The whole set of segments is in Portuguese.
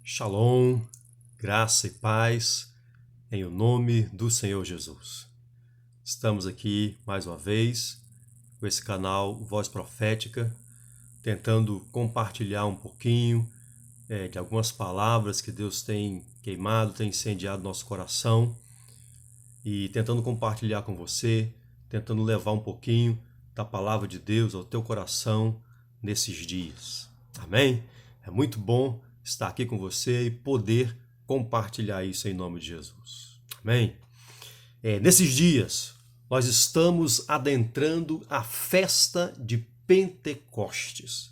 Shalom, graça e paz, em o nome do Senhor Jesus. Estamos aqui mais uma vez com esse canal Voz Profética, tentando compartilhar um pouquinho de algumas palavras que Deus tem queimado, tem incendiado nosso coração e tentando compartilhar com você, tentando levar um pouquinho da palavra de Deus ao teu coração nesses dias. Amém? É muito bom estar aqui com você e poder compartilhar isso em nome de Jesus. Amém? Nesses dias, nós estamos adentrando a festa de Pentecostes.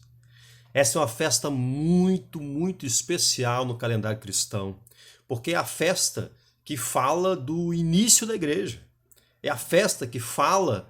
Essa é uma festa muito especial no calendário cristão, porque é a festa que fala do início da igreja. É a festa que fala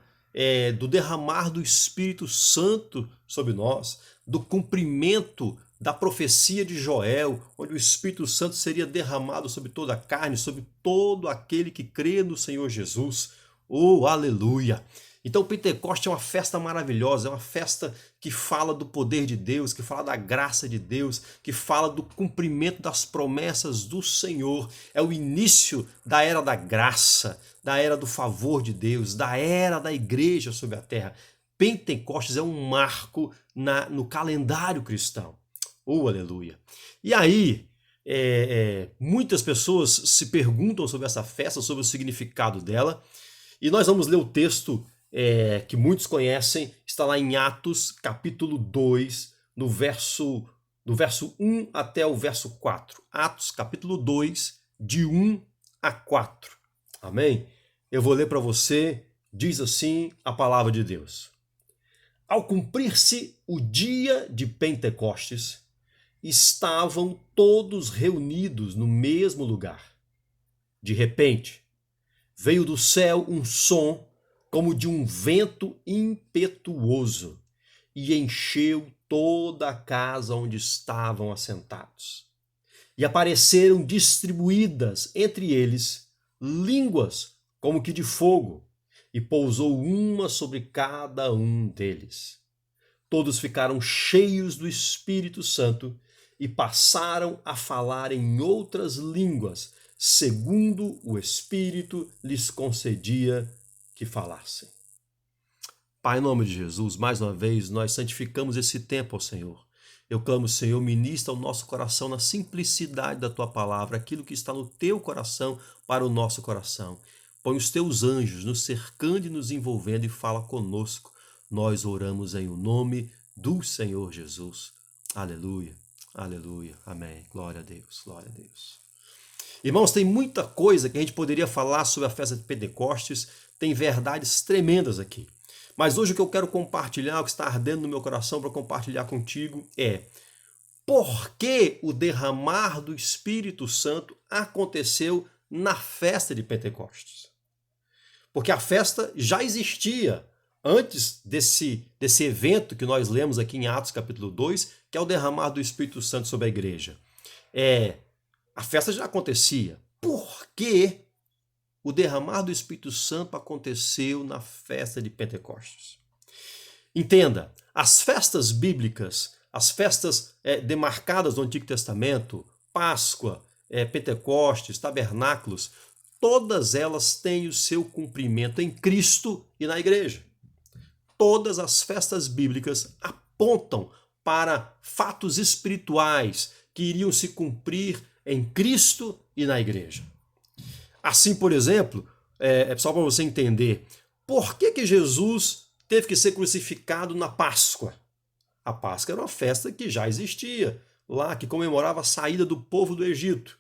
do derramar do Espírito Santo sobre nós, do cumprimento da profecia de Joel, onde o Espírito Santo seria derramado sobre toda a carne, sobre todo aquele que crê no Senhor Jesus. Oh, aleluia! Então Pentecostes é uma festa maravilhosa, é uma festa que fala do poder de Deus, que fala da graça de Deus, que fala do cumprimento das promessas do Senhor. É o início da era da graça, da era do favor de Deus, da era da igreja sobre a terra. Pentecostes é um marco no calendário cristão. Oh, aleluia! E aí, muitas pessoas se perguntam sobre essa festa, sobre o significado dela, e nós vamos ler o texto que muitos conhecem, está lá em Atos, capítulo 2, do verso 1 até o verso 4. Atos, capítulo 2, de 1 a 4. Amém? Eu vou ler para você, diz assim a palavra de Deus. Ao cumprir-se o dia de Pentecostes, estavam todos reunidos no mesmo lugar. De repente, veio do céu um som como de um vento impetuoso e encheu toda a casa onde estavam assentados. E apareceram distribuídas entre eles línguas como que de fogo, e pousou uma sobre cada um deles. Todos ficaram cheios do Espírito Santo e passaram a falar em outras línguas, segundo o Espírito lhes concedia que falassem. Pai, em nome de Jesus, mais uma vez, nós santificamos esse tempo ao Senhor. Eu clamo, Senhor, ministra o nosso coração na simplicidade da Tua palavra, aquilo que está no Teu coração para o nosso coração. Põe os Teus anjos nos cercando e nos envolvendo e fala conosco. Nós oramos em o nome do Senhor Jesus. Aleluia, aleluia, amém. Glória a Deus, glória a Deus. Irmãos, tem muita coisa que a gente poderia falar sobre a festa de Pentecostes, tem verdades tremendas aqui. Mas hoje o que eu quero compartilhar, o que está ardendo no meu coração para compartilhar contigo é por que o derramar do Espírito Santo aconteceu na festa de Pentecostes. Porque a festa já existia antes desse evento que nós lemos aqui em Atos capítulo 2, que é o derramar do Espírito Santo sobre a igreja. A festa já acontecia. Por que o derramar do Espírito Santo aconteceu na festa de Pentecostes? Entenda, as festas bíblicas, as festas demarcadas do Antigo Testamento, Páscoa, Pentecostes, tabernáculos, todas elas têm o seu cumprimento em Cristo e na igreja. Todas as festas bíblicas apontam para fatos espirituais que iriam se cumprir em Cristo e na igreja. Assim, por exemplo, só para você entender, por que Jesus teve que ser crucificado na Páscoa? A Páscoa era uma festa que já existia lá, que comemorava a saída do povo do Egito,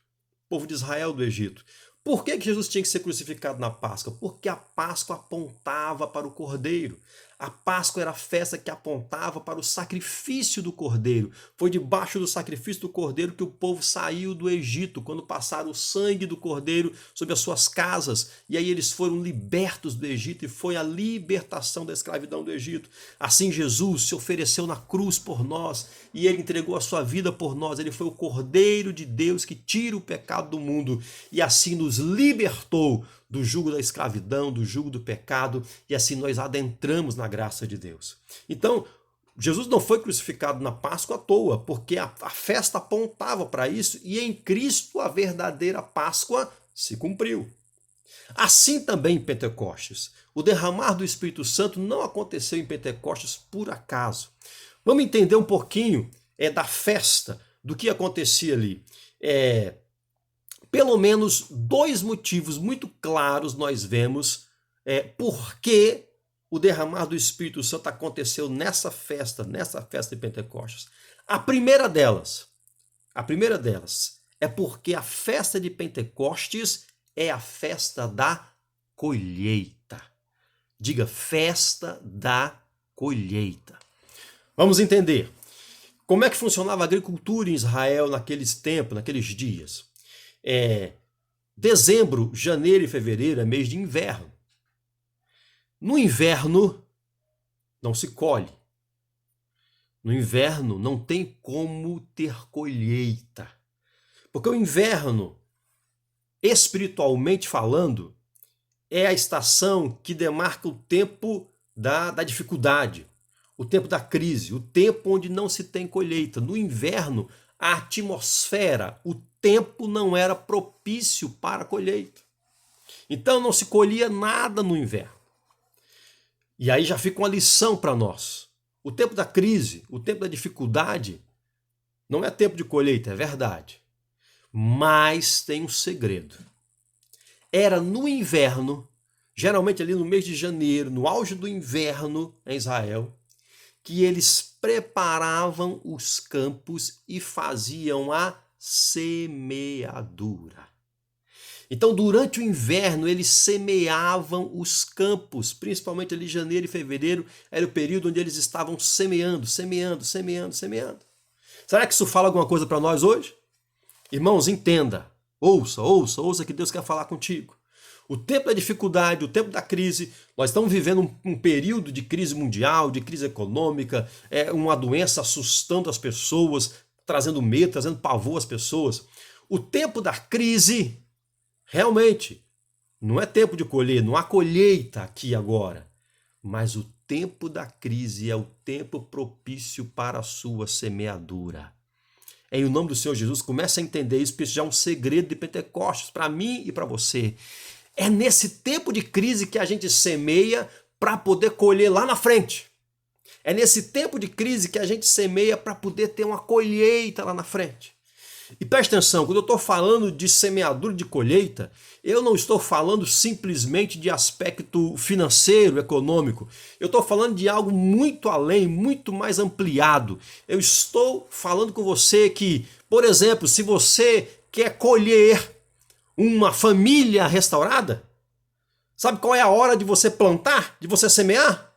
povo de Israel do Egito. Por que Jesus tinha que ser crucificado na Páscoa? Porque a Páscoa apontava para o Cordeiro. A Páscoa era a festa que apontava para o sacrifício do Cordeiro. Foi debaixo do sacrifício do Cordeiro que o povo saiu do Egito, quando passaram o sangue do Cordeiro sobre as suas casas. E aí eles foram libertos do Egito e foi a libertação da escravidão do Egito. Assim Jesus se ofereceu na cruz por nós e ele entregou a sua vida por nós. Ele foi o Cordeiro de Deus que tira o pecado do mundo e assim nos libertou do jugo da escravidão, do jugo do pecado, e assim nós adentramos na graça de Deus. Então, Jesus não foi crucificado na Páscoa à toa, porque a festa apontava para isso e em Cristo a verdadeira Páscoa se cumpriu. Assim também em Pentecostes. O derramar do Espírito Santo não aconteceu em Pentecostes por acaso. Vamos entender um pouquinho da festa, do que acontecia ali. Pelo menos dois motivos muito claros nós vemos por que o derramar do Espírito Santo aconteceu nessa festa de Pentecostes. A primeira delas é porque a festa de Pentecostes é a festa da colheita. Diga, festa da colheita. Vamos entender. Como é que funcionava a agricultura em Israel naqueles tempos, naqueles dias? Dezembro, janeiro e fevereiro é mês de inverno. No inverno não se colhe. No inverno não tem como ter colheita. Porque o inverno, espiritualmente falando, é a estação que demarca o tempo da dificuldade, o tempo da crise, o tempo onde não se tem colheita. No inverno, a atmosfera, o tempo não era propício para a colheita. Então não se colhia nada no inverno. E aí já fica uma lição para nós. O tempo da crise, o tempo da dificuldade, não é tempo de colheita, é verdade. Mas tem um segredo. Era no inverno, geralmente ali no mês de janeiro, no auge do inverno em Israel, que eles preparavam os campos e faziam a semeadura. Então, durante o inverno, eles semeavam os campos, principalmente ali janeiro e fevereiro, era o período onde eles estavam semeando. Será que isso fala alguma coisa para nós hoje? Irmãos, entenda, ouça que Deus quer falar contigo. O tempo da dificuldade, o tempo da crise, nós estamos vivendo um período de crise mundial, de crise econômica, uma doença assustando as pessoas, trazendo medo, trazendo pavor às pessoas. O tempo da crise, realmente, não é tempo de colher, não há colheita aqui agora. Mas o tempo da crise é o tempo propício para a sua semeadura. Em nome do Senhor Jesus, comece a entender isso, porque isso já é um segredo de Pentecostes para mim e para você. É nesse tempo de crise que a gente semeia para poder colher lá na frente. É nesse tempo de crise que a gente semeia para poder ter uma colheita lá na frente. E preste atenção, quando eu estou falando de semeadura de colheita, eu não estou falando simplesmente de aspecto financeiro, econômico. Eu estou falando de algo muito além, muito mais ampliado. Eu estou falando com você que, por exemplo, se você quer colher uma família restaurada, sabe qual é a hora de você plantar, de você semear?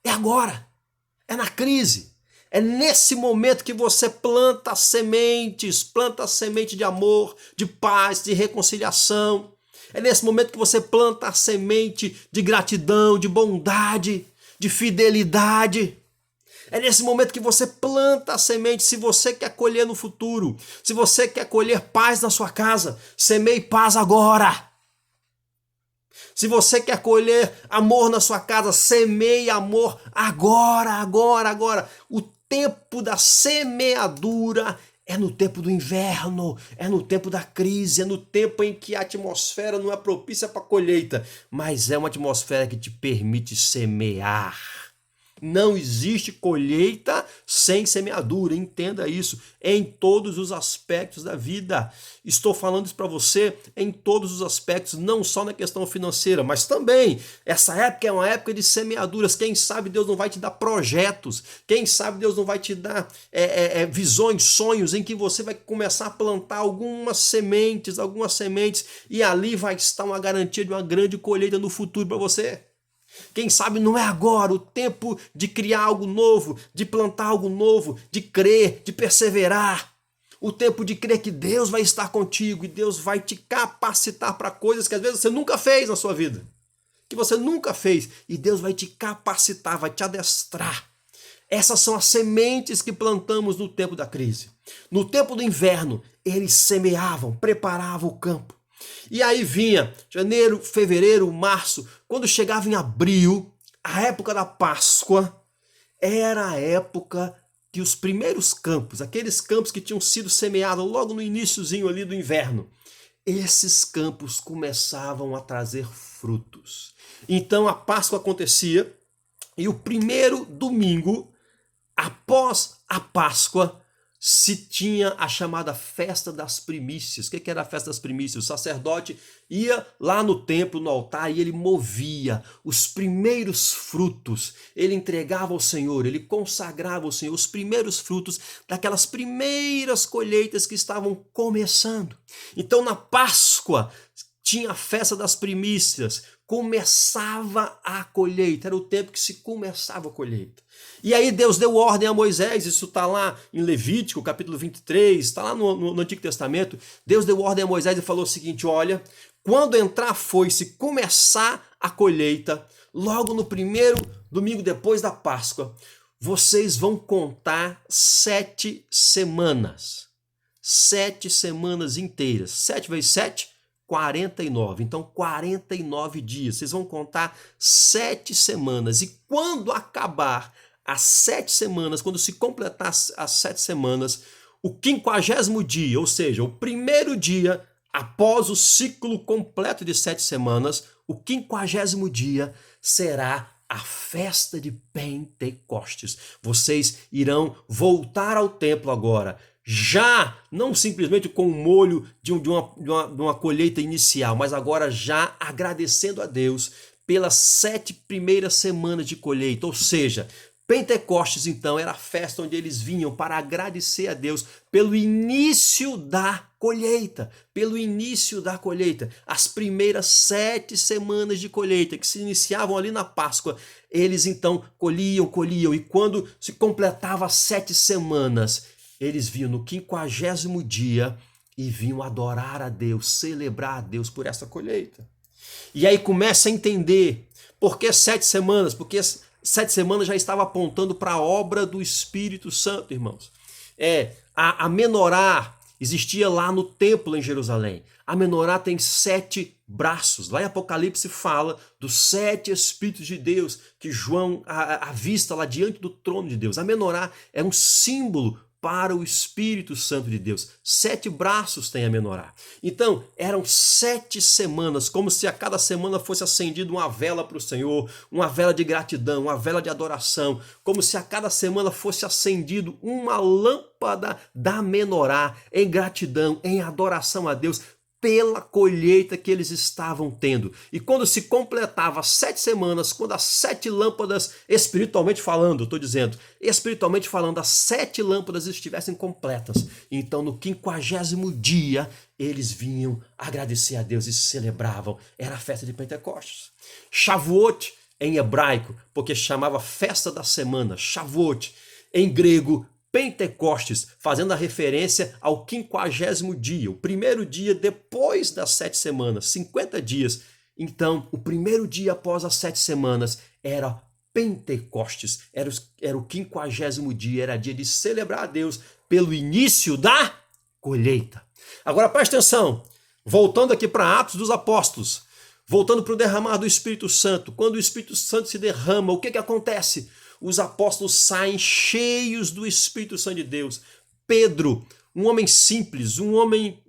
É agora, é na crise. É nesse momento que você planta sementes, planta semente de amor, de paz, de reconciliação. É nesse momento que você planta a semente de gratidão, de bondade, de fidelidade. É nesse momento que você planta a semente. Se você quer colher no futuro, se você quer colher paz na sua casa, semeie paz agora. Se você quer colher amor na sua casa, semeie amor agora. O tempo da semeadura é no tempo do inverno, é no tempo da crise, é no tempo em que a atmosfera não é propícia para a colheita, mas é uma atmosfera que te permite semear. Não existe colheita sem semeadura, entenda isso, em todos os aspectos da vida. Estou falando isso para você em todos os aspectos, não só na questão financeira, mas também, essa época é uma época de semeaduras. Quem sabe Deus não vai te dar projetos, quem sabe Deus não vai te dar visões, sonhos, em que você vai começar a plantar algumas sementes, e ali vai estar uma garantia de uma grande colheita no futuro para você. Quem sabe não é agora o tempo de criar algo novo, de plantar algo novo, de crer, de perseverar. O tempo de crer que Deus vai estar contigo e Deus vai te capacitar para coisas que às vezes você nunca fez na sua vida. Que você nunca fez. E Deus vai te capacitar, vai te adestrar. Essas são as sementes que plantamos no tempo da crise. No tempo do inverno, eles semeavam, preparavam o campo. E aí vinha janeiro, fevereiro, março. Quando chegava em abril, a época da Páscoa, era a época que os primeiros campos, aqueles campos que tinham sido semeados logo no iniciozinho ali do inverno, esses campos começavam a trazer frutos. Então a Páscoa acontecia e o primeiro domingo após a Páscoa se tinha a chamada festa das primícias. O que era a festa das primícias? O sacerdote ia lá no templo, no altar, e ele movia os primeiros frutos. Ele entregava ao Senhor, ele consagrava ao Senhor os primeiros frutos daquelas primeiras colheitas que estavam começando. Então na Páscoa tinha a festa das primícias, começava a colheita, era o tempo que se começava a colheita. E aí Deus deu ordem a Moisés, isso está lá em Levítico, capítulo 23, está lá no Antigo Testamento. Deus deu ordem a Moisés e falou o seguinte: olha, quando entrar a foice, começar a colheita, logo no primeiro domingo depois da Páscoa, vocês vão contar 7 semanas. 7 semanas inteiras. 7 vezes 7, 49. Então, 49 dias. Vocês vão contar 7 semanas. E quando acabar as 7 semanas, quando se completar as 7 semanas, o 50º dia, ou seja, o primeiro dia após o ciclo completo de 7 semanas, o 50º dia será a festa de Pentecostes. Vocês irão voltar ao templo agora, já não simplesmente com o molho de uma colheita inicial, mas agora já agradecendo a Deus pelas 7 primeiras semanas de colheita, ou seja, Pentecostes, então, era a festa onde eles vinham para agradecer a Deus pelo início da colheita, as primeiras 7 semanas de colheita que se iniciavam ali na Páscoa, eles então colhiam, e quando se completava as 7 semanas, eles vinham no 50º dia e vinham adorar a Deus, celebrar a Deus por essa colheita. E aí começa a entender por que 7 semanas, porque 7 semanas já estava apontando para a obra do Espírito Santo, irmãos. A menorá existia lá no templo em Jerusalém. A menorá tem 7 braços. Lá em Apocalipse fala dos 7 Espíritos de Deus que João avista lá diante do trono de Deus. A menorá é um símbolo para o Espírito Santo de Deus. 7 braços tem a menorá. Então, eram 7 semanas, como se a cada semana fosse acendida uma vela para o Senhor, uma vela de gratidão, uma vela de adoração, como se a cada semana fosse acendido uma lâmpada da menorá em gratidão, em adoração a Deus, pela colheita que eles estavam tendo. E quando se completava as 7 semanas, quando as 7 lâmpadas, espiritualmente falando, as 7 lâmpadas estivessem completas, então no 50º dia, eles vinham agradecer a Deus e celebravam. Era a festa de Pentecostes. Shavuot em hebraico, porque chamava festa da semana, Shavuot. Em grego, Pentecostes, fazendo a referência ao 50º dia, o primeiro dia depois das 7 semanas, 50 dias. Então, o primeiro dia após as 7 semanas era Pentecostes, era o 50º dia, era dia de celebrar a Deus pelo início da colheita. Agora preste atenção, voltando aqui para Atos dos Apóstolos, voltando para o derramar do Espírito Santo. Quando o Espírito Santo se derrama, o que acontece? Os apóstolos saem cheios do Espírito Santo de Deus. Pedro, um homem simples, um homem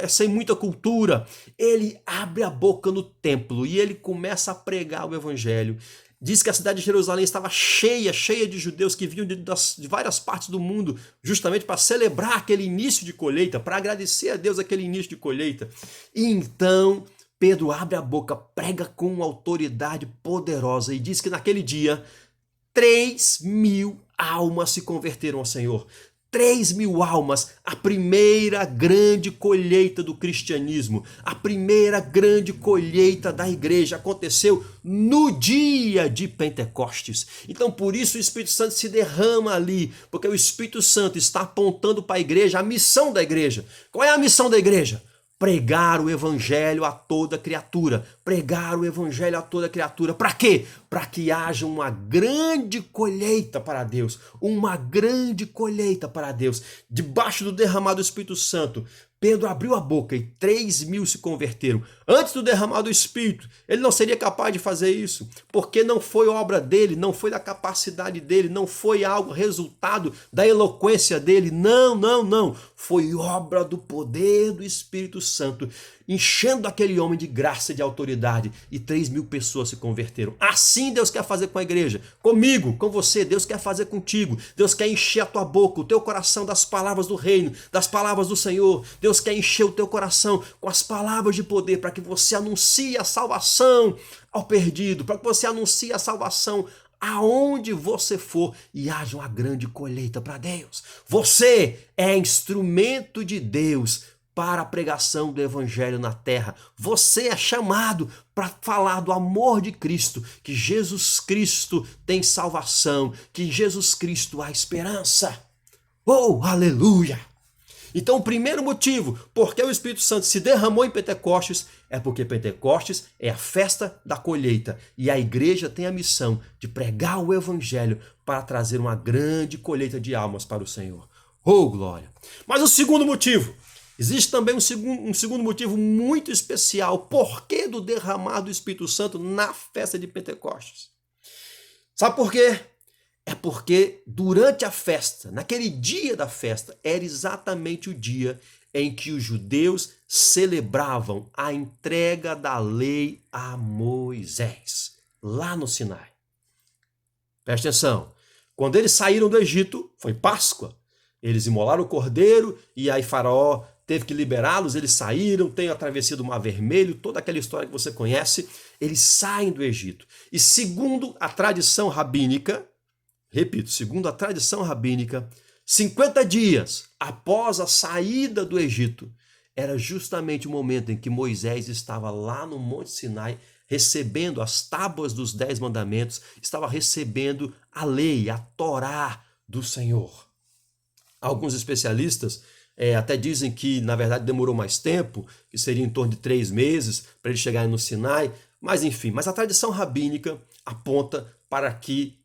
sem muita cultura, ele abre a boca no templo e ele começa a pregar o evangelho. Diz que a cidade de Jerusalém estava cheia de judeus que vinham de várias partes do mundo, justamente para celebrar aquele início de colheita, para agradecer a Deus aquele início de colheita. E então Pedro abre a boca, prega com autoridade poderosa e diz que naquele dia 3.000 almas se converteram ao Senhor. 3.000 almas, a primeira grande colheita do cristianismo, a primeira grande colheita da igreja aconteceu no dia de Pentecostes. Então por isso o Espírito Santo se derrama ali, porque o Espírito Santo está apontando para a igreja a missão da igreja. Qual é a missão da igreja? pregar o evangelho a toda criatura. Pregar o evangelho a toda criatura. Para quê? Para que haja uma grande colheita para Deus. Uma grande colheita para Deus. Debaixo do derramado do Espírito Santo, Pedro abriu a boca e 3.000 se converteram. Antes do derramar do Espírito, ele não seria capaz de fazer isso, porque não foi obra dele, não foi da capacidade dele, não foi algo resultado da eloquência dele. Não, não, não. Foi obra do poder do Espírito Santo, enchendo aquele homem de graça e de autoridade, e 3.000 pessoas se converteram. Assim Deus quer fazer com a igreja, comigo, com você. Deus quer fazer contigo. Deus quer encher a tua boca, o teu coração das palavras do reino, das palavras do Senhor. Deus quer encher o teu coração com as palavras de poder, para que você anuncie a salvação ao perdido, para que você anuncie a salvação aonde você for e haja uma grande colheita para Deus. Você é instrumento de Deus para a pregação do evangelho na terra. Você é chamado para falar do amor de Cristo, que Jesus Cristo tem salvação, que em Jesus Cristo há esperança. Oh, aleluia! Então, o primeiro motivo porque o Espírito Santo se derramou em Pentecostes é porque Pentecostes é a festa da colheita e a igreja tem a missão de pregar o evangelho para trazer uma grande colheita de almas para o Senhor. Oh, glória! Mas o segundo motivo, existe também um segundo motivo muito especial. Por que do derramar do Espírito Santo na festa de Pentecostes? Sabe por quê? É porque durante a festa, naquele dia da festa, era exatamente o dia em que os judeus celebravam a entrega da lei a Moisés, lá no Sinai. Presta atenção, quando eles saíram do Egito, foi Páscoa, eles imolaram o cordeiro e aí Faraó teve que liberá-los, eles saíram, tem a travessia do Mar Vermelho, toda aquela história que você conhece, eles saem do Egito. E segundo a tradição rabínica, repito, segundo a tradição rabínica, 50 dias após a saída do Egito, era justamente o momento em que Moisés estava lá no Monte Sinai, recebendo as tábuas dos 10 mandamentos, estava recebendo a lei, a Torá do Senhor. Alguns especialistas até dizem que, na verdade, demorou mais tempo, que seria em torno de 3 meses para ele chegar no Sinai, mas enfim, mas a tradição rabínica aponta para que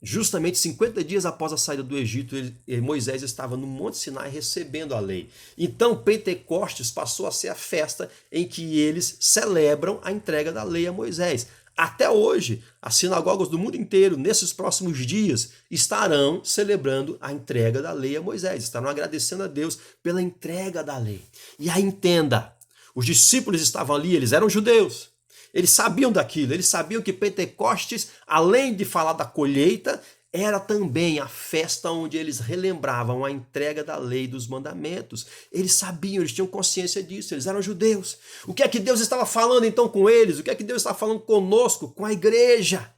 justamente 50 dias após a saída do Egito, Moisés estava no Monte Sinai recebendo a lei. Então, Pentecostes passou a ser a festa em que eles celebram a entrega da lei a Moisés. Até hoje, as sinagogas do mundo inteiro, nesses próximos dias, estarão celebrando a entrega da lei a Moisés, estarão agradecendo a Deus pela entrega da lei. E aí entenda, os discípulos estavam ali, eles eram judeus. Eles sabiam daquilo, eles sabiam que Pentecostes, além de falar da colheita, era também a festa onde eles relembravam a entrega da lei dos mandamentos. Eles sabiam, eles tinham consciência disso, eles eram judeus. O que é que Deus estava falando então com eles? O que é que Deus estava falando conosco, com a igreja?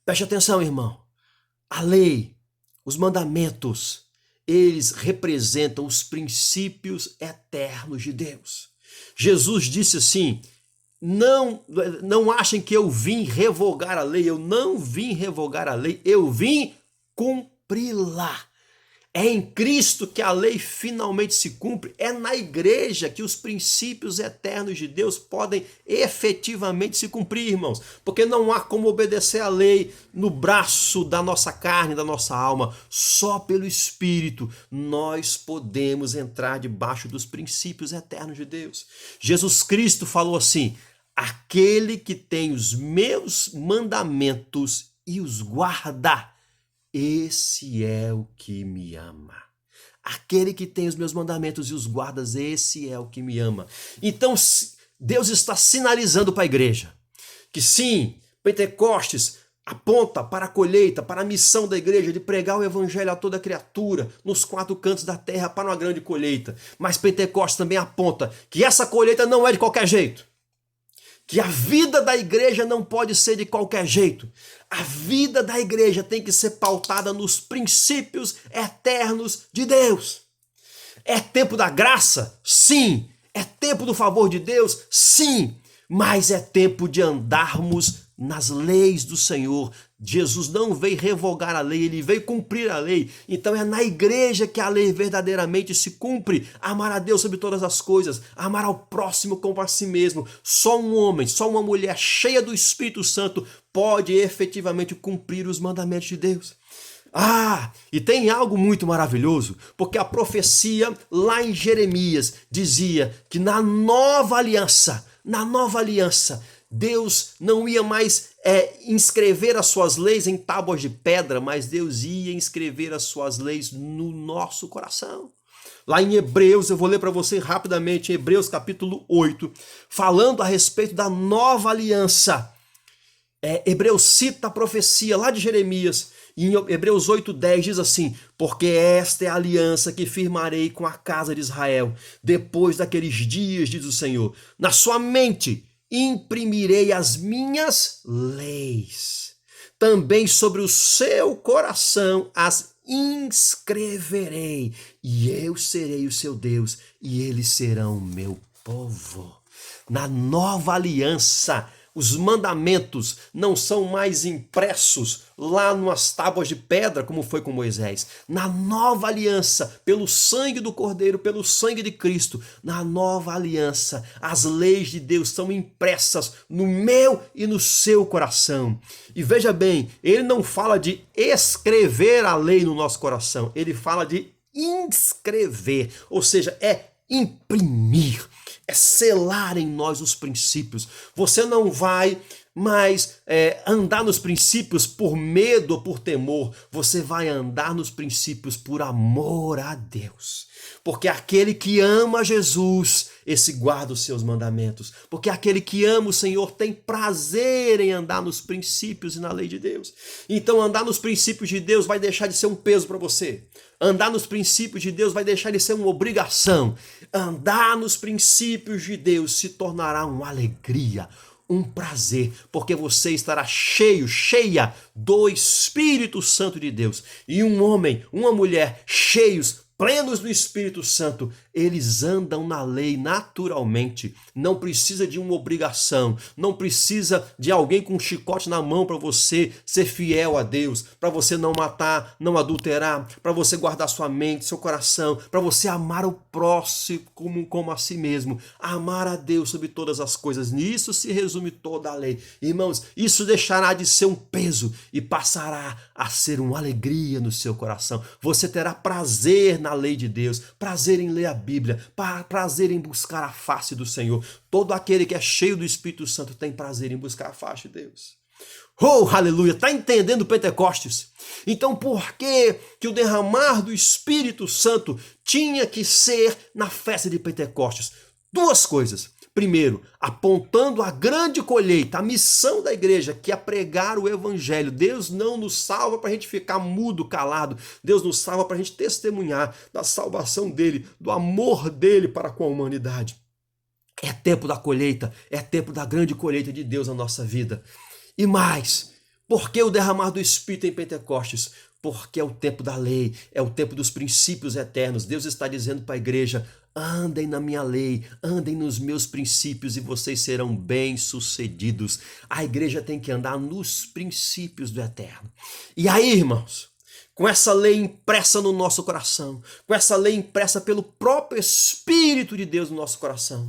Preste atenção, irmão. A lei, os mandamentos, eles representam os princípios eternos de Deus. Jesus disse assim: Não achem que eu vim revogar a lei. Eu não vim revogar a lei, eu vim cumpri-la. É em Cristo que a lei finalmente se cumpre. É na igreja que os princípios eternos de Deus podem efetivamente se cumprir, irmãos. Porque não há como obedecer a lei no braço da nossa carne, da nossa alma. Só pelo Espírito nós podemos entrar debaixo dos princípios eternos de Deus. Jesus Cristo falou assim: aquele que tem os meus mandamentos e os guarda, esse é o que me ama. Aquele que tem os meus mandamentos e os guardas, esse é o que me ama. Então, Deus está sinalizando para a igreja que sim, Pentecostes aponta para a colheita, para a missão da igreja de pregar o evangelho a toda criatura, nos 4 cantos da terra, para uma grande colheita. Mas Pentecostes também aponta que essa colheita não é de qualquer jeito. Que a vida da igreja não pode ser de qualquer jeito. A vida da igreja tem que ser pautada nos princípios eternos de Deus. É tempo da graça? Sim. É tempo do favor de Deus? Sim. Mas é tempo de andarmos nas leis do Senhor. Jesus não veio revogar a lei, ele veio cumprir a lei. Então é na igreja que a lei verdadeiramente se cumpre. Amar a Deus sobre todas as coisas, amar ao próximo como a si mesmo. Só um homem, só uma mulher cheia do Espírito Santo pode efetivamente cumprir os mandamentos de Deus. E tem algo muito maravilhoso, porque a profecia lá em Jeremias dizia que na nova aliança, Deus não ia mais inscrever as suas leis em tábuas de pedra, mas Deus ia inscrever as suas leis no nosso coração. Lá em Hebreus, eu vou ler para você rapidamente, Hebreus capítulo 8, falando a respeito da nova aliança. Hebreus cita a profecia lá de Jeremias, e em Hebreus 8:10 diz assim: porque esta é a aliança que firmarei com a casa de Israel, depois daqueles dias, diz o Senhor, na sua mente imprimirei as minhas leis, também sobre o seu coração as inscreverei, e eu serei o seu Deus, e eles serão o meu povo. Na nova aliança, os mandamentos não são mais impressos lá nas tábuas de pedra, como foi com Moisés. Na nova aliança, pelo sangue do Cordeiro, pelo sangue de Cristo, na nova aliança, as leis de Deus são impressas no meu e no seu coração. E veja bem, ele não fala de escrever a lei no nosso coração, ele fala de inscrever, ou seja, imprimir. É selar em nós os princípios. Você não vai mais andar nos princípios por medo ou por temor. Você vai andar nos princípios por amor a Deus. Porque aquele que ama Jesus, esse guarda os seus mandamentos. Porque aquele que ama o Senhor tem prazer em andar nos princípios e na lei de Deus. Então andar nos princípios de Deus vai deixar de ser um peso para você. Andar nos princípios de Deus vai deixar de ser uma obrigação. Andar nos princípios de Deus se tornará uma alegria, um prazer, porque você estará cheia do Espírito Santo de Deus. E um homem, uma mulher cheios, plenos do Espírito Santo, eles andam na lei naturalmente, não precisa de uma obrigação, não precisa de alguém com um chicote na mão para você ser fiel a Deus, para você não matar, não adulterar, para você guardar sua mente, seu coração, para você amar o próximo como a si mesmo, amar a Deus sobre todas as coisas. Nisso se resume toda a lei. Irmãos, isso deixará de ser um peso e passará a ser uma alegria no seu coração. Você terá prazer na lei de Deus, prazer em ler a Bíblia, prazer em buscar a face do Senhor. Todo aquele que é cheio do Espírito Santo tem prazer em buscar a face de Deus. Oh, aleluia! Está entendendo Pentecostes? Então por que o derramar do Espírito Santo tinha que ser na festa de Pentecostes? Duas coisas. Primeiro, apontando a grande colheita, a missão da igreja, que é pregar o evangelho. Deus não nos salva para a gente ficar mudo, calado. Deus nos salva para a gente testemunhar da salvação dele, do amor dele para com a humanidade. É tempo da colheita, é tempo da grande colheita de Deus na nossa vida. E mais, por que o derramar do Espírito em Pentecostes? Porque é o tempo da lei, é o tempo dos princípios eternos. Deus está dizendo para a igreja: andem na minha lei, andem nos meus princípios e vocês serão bem-sucedidos. A igreja tem que andar nos princípios do eterno. E aí, irmãos, com essa lei impressa no nosso coração, com essa lei impressa pelo próprio Espírito de Deus no nosso coração,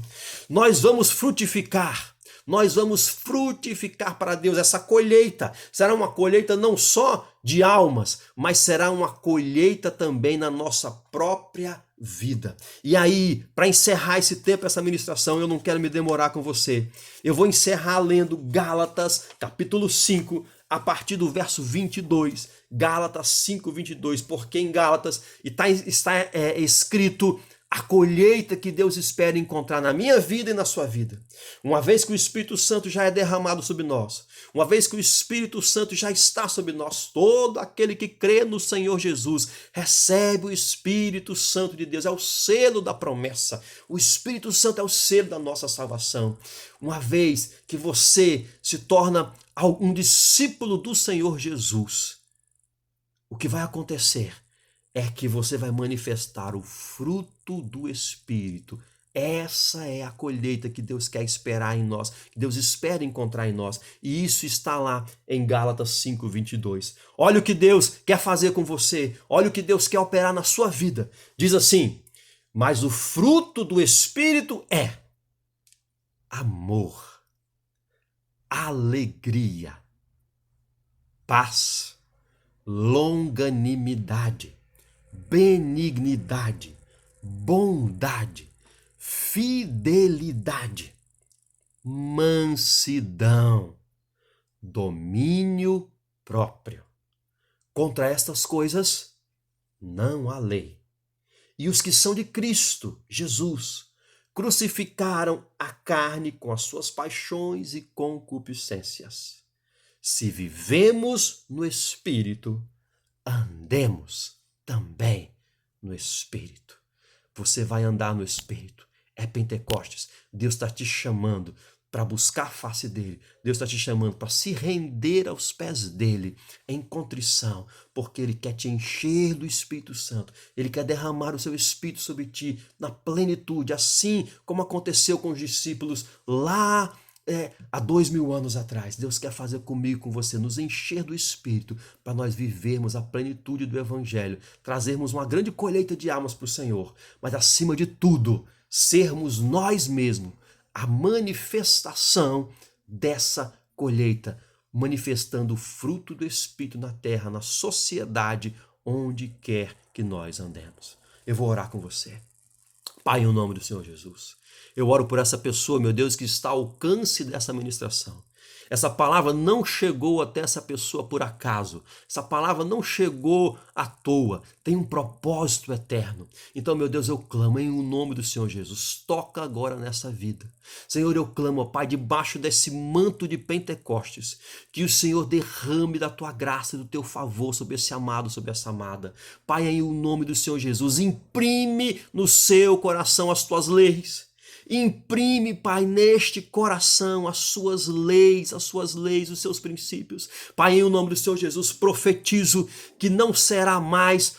nós vamos frutificar. Nós vamos frutificar para Deus. Essa colheita será uma colheita não só de almas, mas será uma colheita também na nossa própria vida. E aí, para encerrar esse tempo, essa ministração, eu não quero me demorar com você. Eu vou encerrar lendo Gálatas, capítulo 5, a partir do verso 22. Gálatas 5, 22. Porque em Gálatas está escrito a colheita que Deus espera encontrar na minha vida e na sua vida. Uma vez que o Espírito Santo já é derramado sobre nós, uma vez que o Espírito Santo já está sobre nós, todo aquele que crê no Senhor Jesus recebe o Espírito Santo de Deus, é o selo da promessa. O Espírito Santo é o selo da nossa salvação. Uma vez que você se torna um discípulo do Senhor Jesus, o que vai acontecer é que você vai manifestar o fruto do Espírito. Essa é a colheita que Deus quer esperar em nós, que Deus espera encontrar em nós. E isso está lá em Gálatas 5:22. Olha o que Deus quer fazer com você, olha o que Deus quer operar na sua vida. Diz assim: mas o fruto do Espírito é amor, alegria, paz, longanimidade, benignidade, bondade, fidelidade, mansidão, domínio próprio. Contra estas coisas não há lei. E os que são de Cristo, Jesus, crucificaram a carne com as suas paixões e concupiscências. Se vivemos no Espírito, andemos também no Espírito. Você vai andar no Espírito. É Pentecostes. Deus está te chamando para buscar a face dele. Deus está te chamando para se render aos pés dele em contrição, porque ele quer te encher do Espírito Santo. Ele quer derramar o seu Espírito sobre ti na plenitude, assim como aconteceu com os discípulos lá há 2000 anos atrás. Deus quer fazer comigo, com você, nos encher do Espírito para nós vivermos a plenitude do Evangelho, trazermos uma grande colheita de almas para o Senhor, mas acima de tudo, sermos nós mesmos a manifestação dessa colheita, manifestando o fruto do Espírito na terra, na sociedade, onde quer que nós andemos. Eu vou orar com você. Pai, em nome do Senhor Jesus, eu oro por essa pessoa, meu Deus, que está ao alcance dessa ministração. Essa palavra não chegou até essa pessoa por acaso. Essa palavra não chegou à toa. Tem um propósito eterno. Então, meu Deus, eu clamo em nome do Senhor Jesus. Toca agora nessa vida. Senhor, eu clamo, ó Pai, debaixo desse manto de Pentecostes, que o Senhor derrame da tua graça e do teu favor sobre esse amado, sobre essa amada. Pai, em nome do Senhor Jesus, imprime no seu coração as tuas leis. Imprime, Pai, neste coração as suas leis, os seus princípios. Pai, em nome do Senhor Jesus, profetizo que não será mais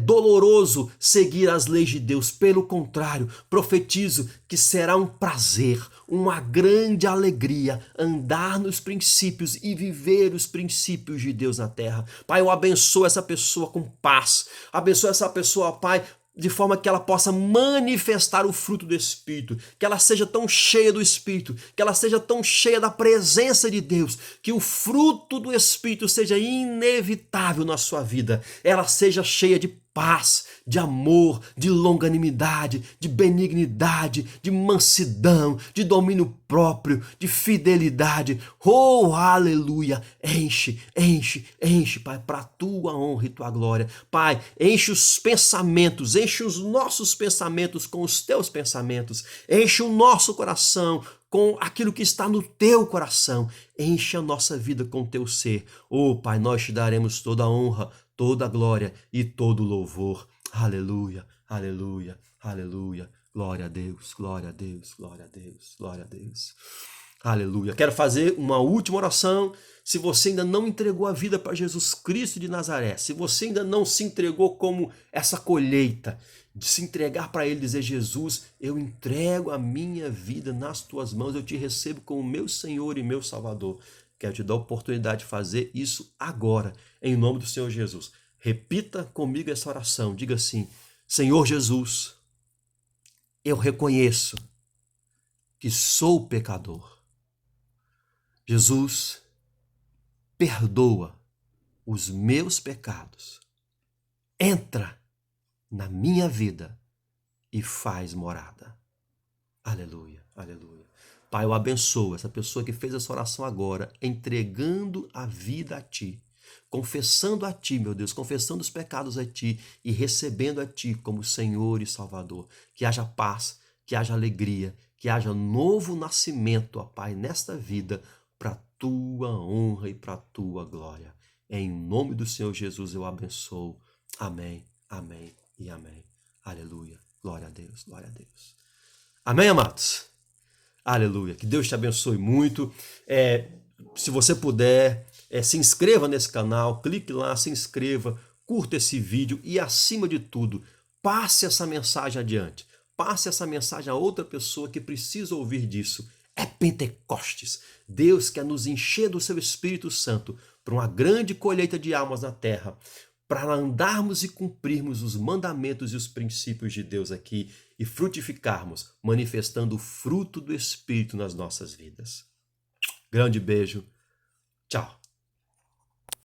doloroso seguir as leis de Deus. Pelo contrário, profetizo que será um prazer, uma grande alegria andar nos princípios e viver os princípios de Deus na terra. Pai, eu abençoo essa pessoa com paz. Abençoo essa pessoa, Pai, de forma que ela possa manifestar o fruto do Espírito, que ela seja tão cheia do Espírito, que ela seja tão cheia da presença de Deus, que o fruto do Espírito seja inevitável na sua vida, ela seja cheia de paz, de amor, de longanimidade, de benignidade, de mansidão, de domínio próprio, de fidelidade. Oh, aleluia! Enche, enche, enche, Pai, para a tua honra e tua glória. Pai, enche os pensamentos, enche os nossos pensamentos com os teus pensamentos, enche o nosso coração com aquilo que está no teu coração, enche a nossa vida com o teu ser. Oh, Pai, nós te daremos toda a honra, toda a glória e todo o louvor. Aleluia, aleluia, aleluia. Glória a Deus, glória a Deus, glória a Deus, glória a Deus. Aleluia. Quero fazer uma última oração. Se você ainda não entregou a vida para Jesus Cristo de Nazaré, se você ainda não se entregou como essa colheita, de se entregar para Ele, dizer: Jesus, eu entrego a minha vida nas tuas mãos, eu te recebo como meu Senhor e meu Salvador. Quero te dar a oportunidade de fazer isso agora, em nome do Senhor Jesus. Repita comigo essa oração. Diga assim: Senhor Jesus, eu reconheço que sou pecador. Jesus, perdoa os meus pecados. Entra na minha vida e faz morada. Aleluia, aleluia. Pai, eu abençoo essa pessoa que fez essa oração agora, entregando a vida a Ti, confessando a Ti, meu Deus, confessando os pecados a Ti e recebendo a Ti como Senhor e Salvador. Que haja paz, que haja alegria, que haja novo nascimento, ó Pai, nesta vida, para a Tua honra e para a Tua glória. Em nome do Senhor Jesus eu abençoo. Amém, amém e amém. Aleluia. Glória a Deus, glória a Deus. Amém, amados? Aleluia. Que Deus te abençoe muito. Se você puder, se inscreva nesse canal, clique lá, se inscreva, curta esse vídeo e, acima de tudo, passe essa mensagem adiante. passe essa mensagem a outra pessoa que precisa ouvir disso. É Pentecostes. Deus quer nos encher do seu Espírito Santo para uma grande colheita de almas na terra, para andarmos e cumprirmos os mandamentos e os princípios de Deus aqui e frutificarmos, manifestando o fruto do Espírito nas nossas vidas. Grande beijo. Tchau.